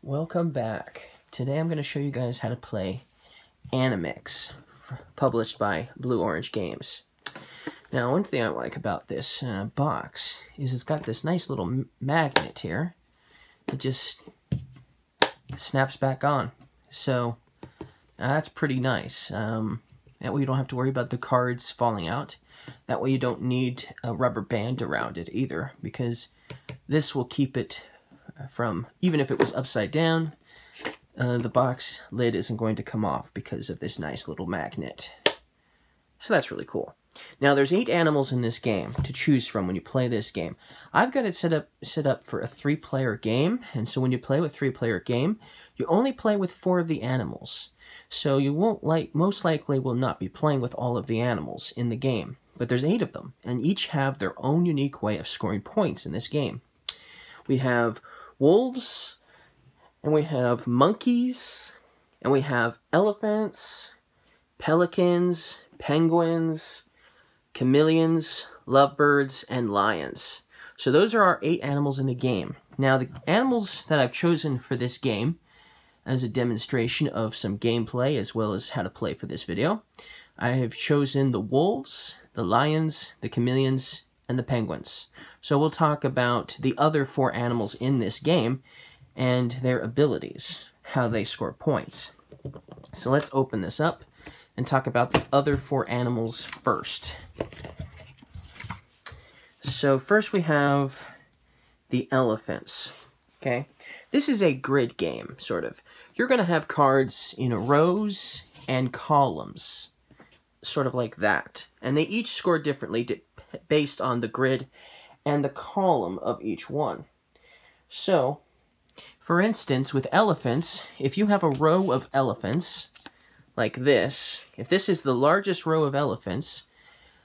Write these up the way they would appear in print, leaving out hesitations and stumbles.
Welcome back. Today I'm going to show you guys how to play Animix, published by Blue Orange Games. Now, one thing I like about this box is it's got this nice little magnet here. It just snaps back on. So, that's pretty nice. That way you don't have to worry about the cards falling out. That way you don't need a rubber band around it either, because this will keep it from, even if it was upside down, the box lid isn't going to come off because of this nice little magnet. So that's really cool. Now there's 8 animals in this game to choose from when you play this game. I've got it set up for a 3-player game, and so when you play with 3-player game, you only play with 4 of the animals. So you won't most likely will not be playing with all of the animals in the game. But there's 8 of them, and each have their own unique way of scoring points in this game. We have wolves, and we have monkeys, and we have elephants, pelicans, penguins, chameleons, lovebirds, and lions. So those are our 8 animals in the game. Now the animals that I've chosen for this game, as a demonstration of some gameplay as well as how to play for this video, I have chosen the wolves, the lions, the chameleons, and the penguins. So we'll talk about the other 4 animals in this game and their abilities, how they score points. So let's open this up and talk about the other 4 animals first. So first we have the elephants. Okay, this is a grid game, sort of. You're going to have cards in rows and columns, sort of like that. And they each score differently based on the grid and the column of each one. So, for instance, with elephants, if you have a row of elephants, like this, if this is the largest row of elephants,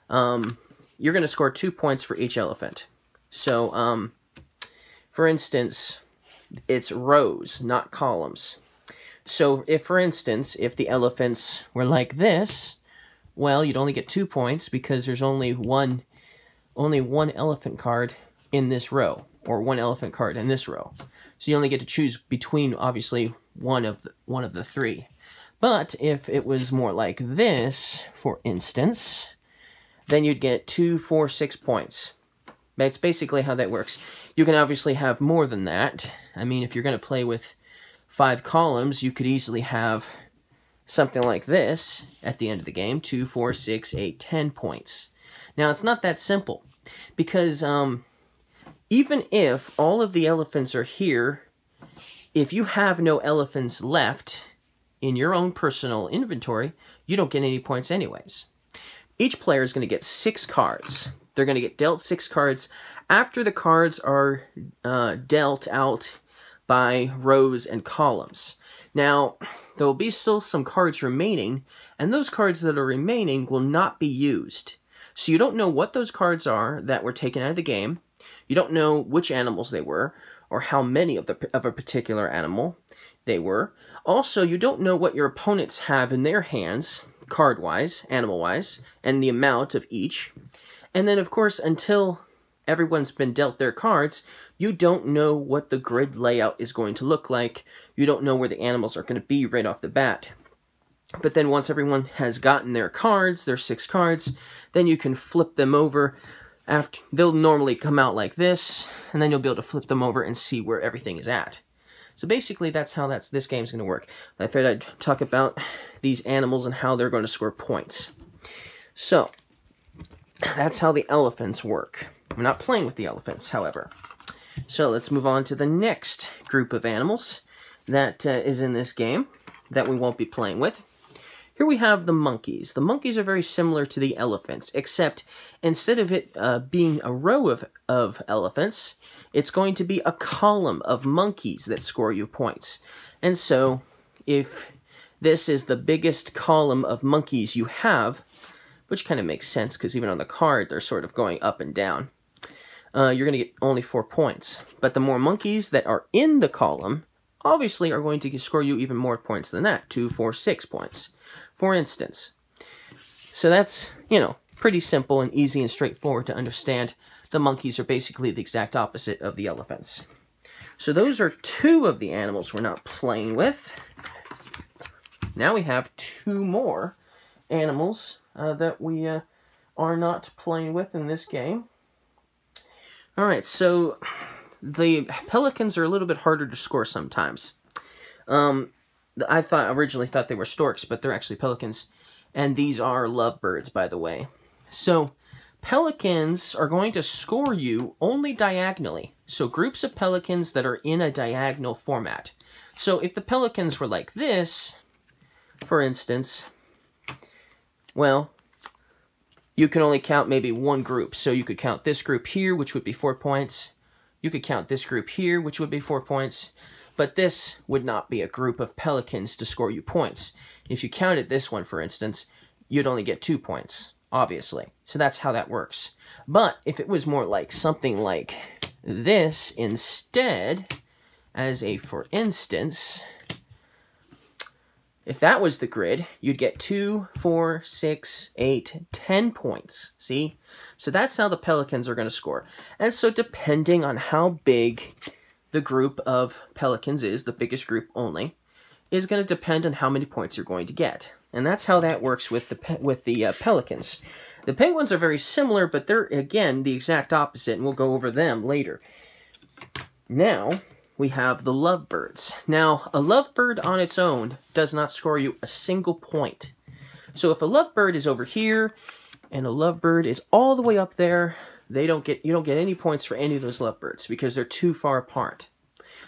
you're going to score 2 points for each elephant. So, for instance, it's rows, not columns. So, if, for instance, if the elephants were like this, well, you'd only get 2 points because there's only one elephant card in this row, or 1 elephant card in this row. So you only get to choose between, obviously, one of the 3. But if it was more like this, for instance, then you'd get 2, 4, 6 points. That's basically how that works. You can obviously have more than that. I mean, if you're going to play with 5 columns, you could easily have something like this at the end of the game: 2, 4, 6, 8, 10 points. Now, it's not that simple, because even if all of the elephants are here, if you have no elephants left in your own personal inventory, you don't get any points anyways. Each player is going to get 6 cards. They're going to get dealt 6 cards after the cards are dealt out by rows and columns. Now, there will be still some cards remaining, and those cards that are remaining will not be used. So you don't know what those cards are that were taken out of the game. You don't know which animals they were, or how many of a particular animal they were. Also, you don't know what your opponents have in their hands, card-wise, animal-wise, and the amount of each. And then, of course, until everyone's been dealt their cards, you don't know what the grid layout is going to look like. You don't know where the animals are going to be right off the bat. But then once everyone has gotten their cards, their 6 cards, then you can flip them over. They'll normally come out like this, and then you'll be able to flip them over and see where everything is at. So basically, that's how this game's going to work. I figured I'd talk about these animals and how they're going to score points. So, that's how the elephants work. I'm not playing with the elephants, however. So let's move on to the next group of animals that is in this game that we won't be playing with. Here we have the monkeys. The monkeys are very similar to the elephants, except instead of it being a row of elephants, it's going to be a column of monkeys that score you points. And so, if this is the biggest column of monkeys you have, which kind of makes sense because even on the card they're sort of going up and down, you're going to get only 4 points. But the more monkeys that are in the column, obviously are going to score you even more points than that, 2, 4, 6 points, for instance. So that's, pretty simple and easy and straightforward to understand. The monkeys are basically the exact opposite of the elephants. So those are 2 of the animals we're not playing with. Now we have 2 more animals that we are not playing with in this game. Alright, so the pelicans are a little bit harder to score sometimes. I originally thought they were storks, but they're actually pelicans. And these are lovebirds, by the way. So, pelicans are going to score you only diagonally. So, groups of pelicans that are in a diagonal format. So, if the pelicans were like this, for instance, well, you can only count maybe one group. So, you could count this group here, which would be 4 points. You could count this group here, which would be 4 points. But this would not be a group of pelicans to score you points. If you counted this one, for instance, you'd only get 2 points, obviously. So that's how that works. But if it was more like something like this instead, as a for instance, if that was the grid, you'd get 2, 4, 6, 8, 10 points. See? So that's how the pelicans are going to score. And so depending on how big the group of pelicans is, the biggest group only, is going to depend on how many points you're going to get. And that's how that works with the pelicans. The penguins are very similar, but they're, again, the exact opposite, and we'll go over them later. Now, we have the lovebirds. Now, a lovebird on its own does not score you a single point. So if a lovebird is over here, and a lovebird is all the way up there, you don't get any points for any of those lovebirds because they're too far apart.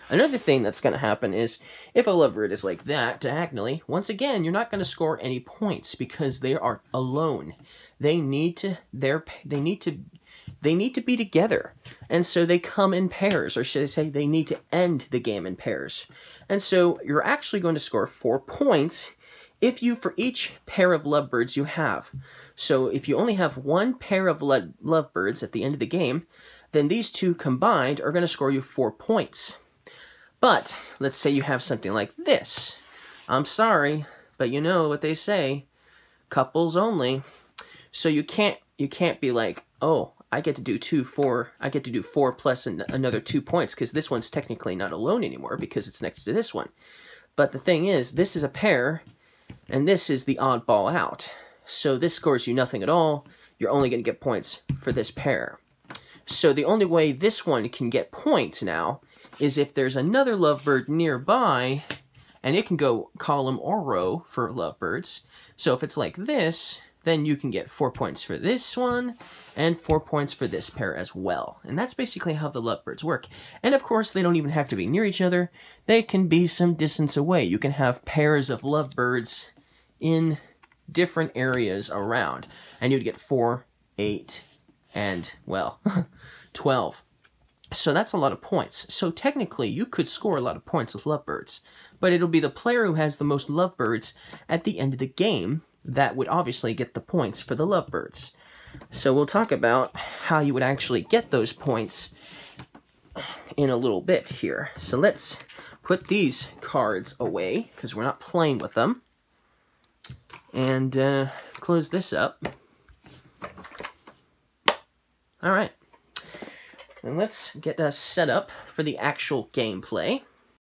Another thing that's going to happen is if a lovebird is like that diagonally, once again, you're not going to score any points because they are alone. They need to be together. And so they come in pairs, or should I say they need to end the game in pairs. And so you're actually going to score 4 points for each pair of lovebirds you have. So if you only have 1 pair of lovebirds at the end of the game, then these 2 combined are going to score you 4 points. But let's say you have something like this. I'm sorry, but you know what they say, couples only. So you can't be like, oh, I get to do 4 plus another 2 points because this one's technically not alone anymore because it's next to this one. But the thing is, this is a pair, and this is the oddball out. So this scores you nothing at all. You're only going to get points for this pair. So the only way this one can get points now is if there's another lovebird nearby, and it can go column or row for lovebirds. So if it's like this, then you can get 4 points for this one, and 4 points for this pair as well. And that's basically how the lovebirds work. And of course, they don't even have to be near each other. They can be some distance away. You can have pairs of lovebirds in different areas around. And you'd get 4, 8, and, well, 12. So that's a lot of points. So technically, you could score a lot of points with lovebirds. But it'll be the player who has the most lovebirds at the end of the game that would obviously get the points for the lovebirds. So we'll talk about how you would actually get those points in a little bit here. So let's put these cards away, because we're not playing with them. And close this up. Alright. And let's get us set up for the actual gameplay.